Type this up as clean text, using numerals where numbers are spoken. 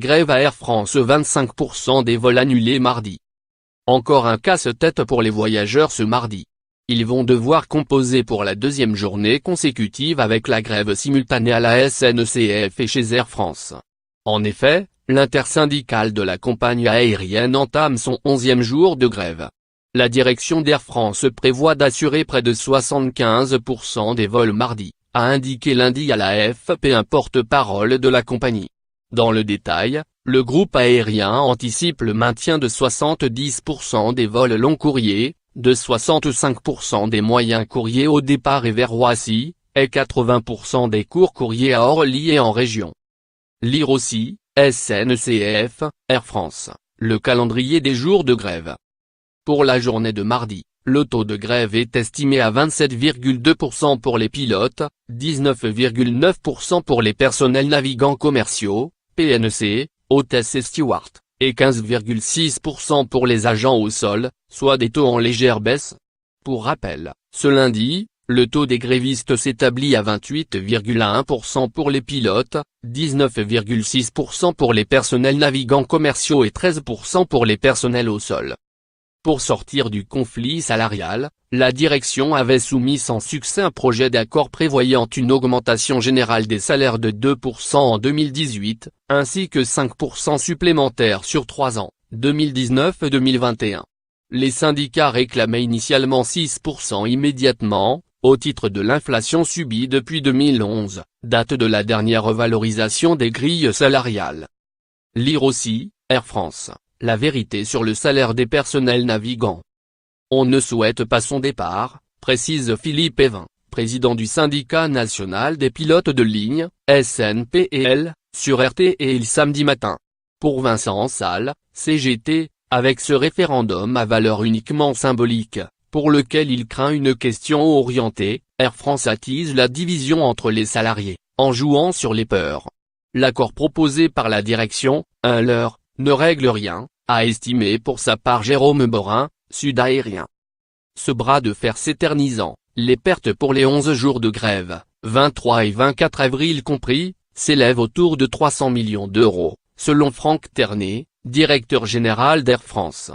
grève à Air France, 25% des vols annulés mardi. Encore un casse-tête pour les voyageurs ce mardi. Ils vont devoir composer pour la deuxième journée consécutive avec la grève simultanée à la SNCF et chez Air France. En effet, l'intersyndicale de la compagnie aérienne entame son 11e jour de grève. La direction d'Air France prévoit d'assurer près de 75% des vols mardi, a indiqué lundi à la AFP un porte-parole de la compagnie. Dans le détail, le groupe aérien anticipe le maintien de 70% des vols long courriers, de 65% des moyens courriers au départ et vers Roissy, et 80% des courts courriers à Orly et en région. Lire aussi, SNCF, Air France, le calendrier des jours de grève. Pour la journée de mardi, le taux de grève est estimé à 27,2% pour les pilotes, 19,9% pour les personnels navigants commerciaux, PNC, hôtesses et stewards, et 15,6% pour les agents au sol, soit des taux en légère baisse. Pour rappel, ce lundi, le taux des grévistes s'établit à 28,1% pour les pilotes, 19,6% pour les personnels navigants commerciaux et 13% pour les personnels au sol. Pour sortir du conflit salarial, la direction avait soumis sans succès un projet d'accord prévoyant une augmentation générale des salaires de 2% en 2018, ainsi que 5% supplémentaires sur 3 ans, 2019 et 2021. Les syndicats réclamaient initialement 6% immédiatement, au titre de l'inflation subie depuis 2011, date de la dernière revalorisation des grilles salariales. Lire aussi, Air France. La vérité sur le salaire des personnels navigants. On ne souhaite pas son départ, précise Philippe Evin, président du syndicat national des pilotes de ligne, SNPL, sur RTL samedi matin. Pour Vincent Salle, CGT, avec ce référendum à valeur uniquement symbolique, pour lequel il craint une question orientée, Air France attise la division entre les salariés, en jouant sur les peurs. L'accord proposé par la direction, un leurre, ne règle rien, a estimé pour sa part Jérôme Borin, Sud Aérien. Ce bras de fer s'éternisant, les pertes pour les 11 jours de grève, 23 et 24 avril compris, s'élèvent autour de 300 millions d'euros, selon Franck Ternet, directeur général d'Air France.